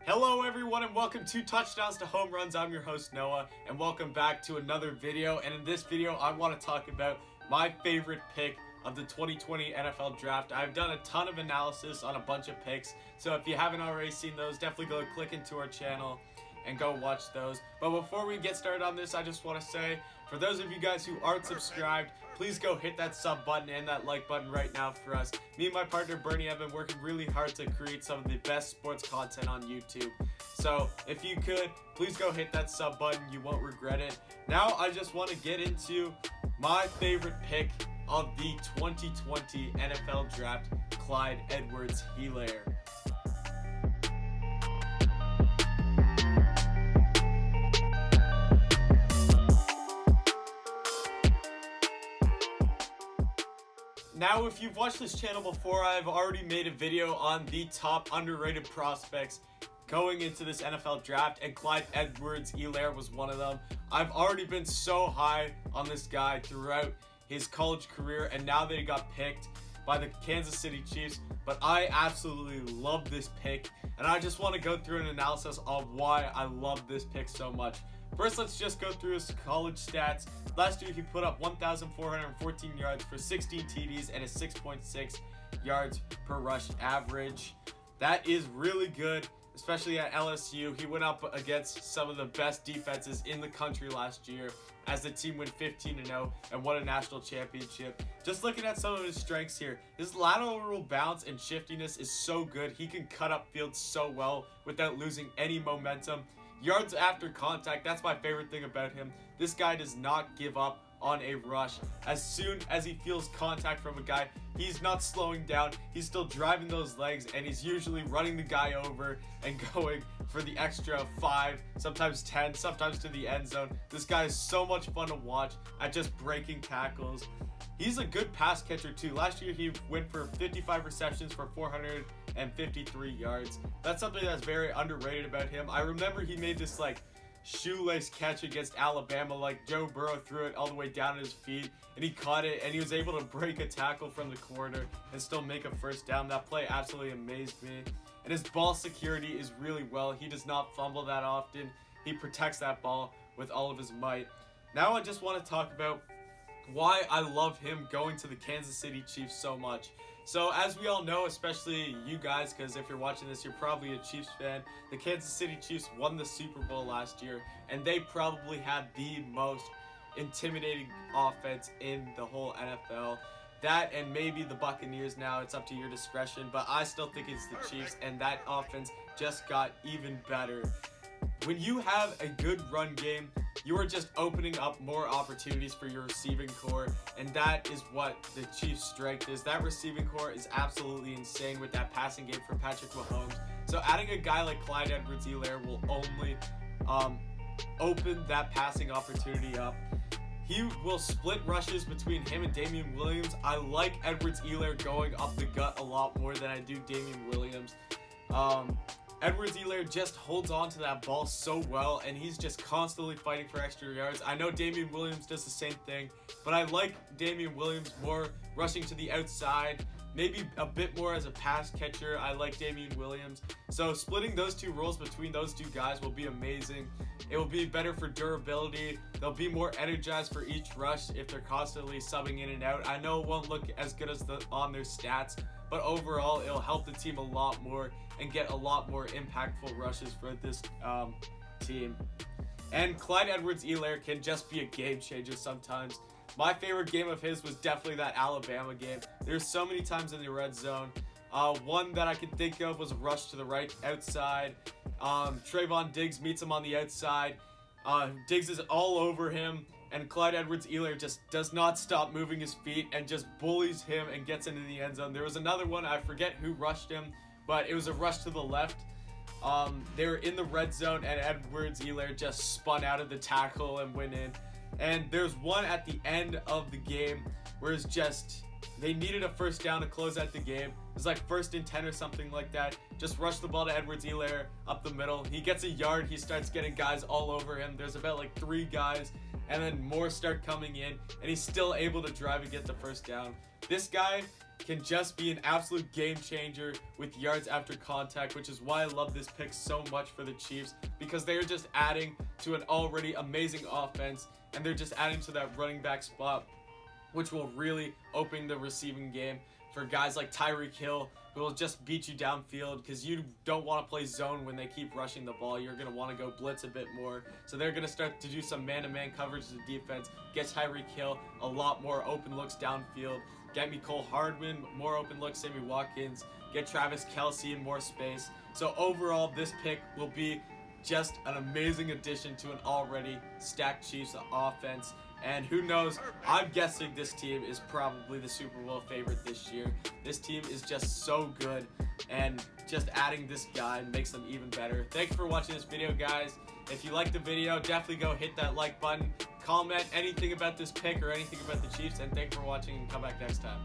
Hello everyone and welcome to Touchdowns to Home Runs. I'm your host Noah and welcome back to another video. And in this video I want to talk about my favorite pick of the 2020 NFL Draft. I've done a ton of analysis on a bunch of picks, so if you haven't already seen those, definitely go click into our channel and go watch those. But before we get started on this, I just want to say, for those of you guys who aren't subscribed, please go hit that sub button and that like button right now for us. Me and my partner Bernie have been working really hard to create some of the best sports content on YouTube. So if you could, please go hit that sub button. You won't regret it. Now I just want to get into my favorite pick of the 2020 NFL Draft, Clyde Edwards-Helaire. Now, if you've watched this channel before, I've already made a video on the top underrated prospects going into this NFL draft, and Clyde Edwards-Helaire was one of them. I've already been so high on this guy throughout his college career, and now that he got picked by the Kansas City Chiefs, but I absolutely love this pick, and I just want to go through an analysis of why I love this pick so much. First, let's just go through his college stats. Last year, he put up 1,414 yards for 16 TDs and a 6.6 yards per rush average. That is really good, especially at LSU. He went up against some of the best defenses in the country last year as the team went 15-0 and won a national championship. Just looking at some of his strengths here, his lateral bounce and shiftiness is so good. He can cut up field so well without losing any momentum. Yards after contact, that's my favorite thing about him. This guy does not give up on a rush. As soon as he feels contact from a guy, he's not slowing down. He's still driving those legs, and he's usually running the guy over and going for the extra 5, sometimes 10, sometimes to the end zone. This guy is so much fun to watch at just breaking tackles. He's a good pass catcher too. Last year he went for 55 receptions for 453 yards. That's something that's very underrated about him. I remember he made this shoelace catch against Alabama, Joe Burrow threw it all the way down at his feet, and he caught it, and he was able to break a tackle from the corner and still make a first down. That play absolutely amazed me. And his ball security is really well. He does not fumble that often. He protects that ball with all of his might. Now I just want to talk about why I love him going to the Kansas City Chiefs so much. So as we all know, especially you guys, because if you're watching this, you're probably a Chiefs fan, the Kansas City Chiefs won the Super Bowl last year, and they probably had the most intimidating offense in the whole NFL. That and maybe the Buccaneers now, it's up to your discretion, but I still think it's the Chiefs, and that offense just got even better. When you have a good run game, you are just opening up more opportunities for your receiving core, and that is what the Chiefs' strength is. That receiving core is absolutely insane with that passing game for Patrick Mahomes. So adding a guy like Clyde Edwards-Helaire will only open that passing opportunity up. He will split rushes between him and Damian Williams. I like Edwards-Helaire going up the gut a lot more than I do Damian Williams. Edwards-Helaire just holds on to that ball so well, and he's just constantly fighting for extra yards. I know Damian Williams does the same thing, but I like Damian Williams more rushing to the outside, maybe a bit more as a pass catcher. I like Damian Williams. So splitting those two roles between those two guys will be amazing. It will be better for durability. They'll be more energized for each rush if they're constantly subbing in and out. I know it won't look as good as on their stats, but overall it'll help the team a lot more and get a lot more impactful rushes for this team. And Clyde Edwards-Helaire can just be a game changer sometimes. My favorite game of his was definitely that Alabama game. There's so many times in the red zone. One that I can think of was a rush to the right outside. Trayvon Diggs meets him on the outside. Diggs is all over him, and Clyde Edwards-Helaire just does not stop moving his feet and just bullies him and gets into the end zone. There was another one, I forget who rushed him, but it was a rush to the left. They were in the red zone, and Edwards-Helaire just spun out of the tackle and went in. And there's one at the end of the game where it's just, they needed a first down to close out the game. It was like 1st and 10 or something like that. Just rush the ball to Edwards-Helaire up the middle. He gets a yard. He starts getting guys all over him. There's about 3 guys, and then more start coming in, and he's still able to drive and get the first down. This guy can just be an absolute game changer with yards after contact, which is why I love this pick so much for the Chiefs, because they're just adding to an already amazing offense, and they're just adding to that running back spot, which will really open the receiving game for guys like Tyreek Hill, who will just beat you downfield, because you don't want to play zone when they keep rushing the ball. You're going to want to go blitz a bit more. So they're going to start to do some man-to-man coverage to the defense, get Tyreek Hill a lot more open looks downfield, get me Cole Hardman more open looks, Sammy Watkins, get Travis Kelce in more space. So overall, this pick will be just an amazing addition to an already stacked Chiefs offense. And who knows, I'm guessing this team is probably the Super Bowl favorite this year. This team is just so good, and just adding this guy makes them even better. Thanks for watching this video, guys. If you liked the video, definitely go hit that like button. Comment anything about this pick or anything about the Chiefs, and thanks for watching, and come back next time.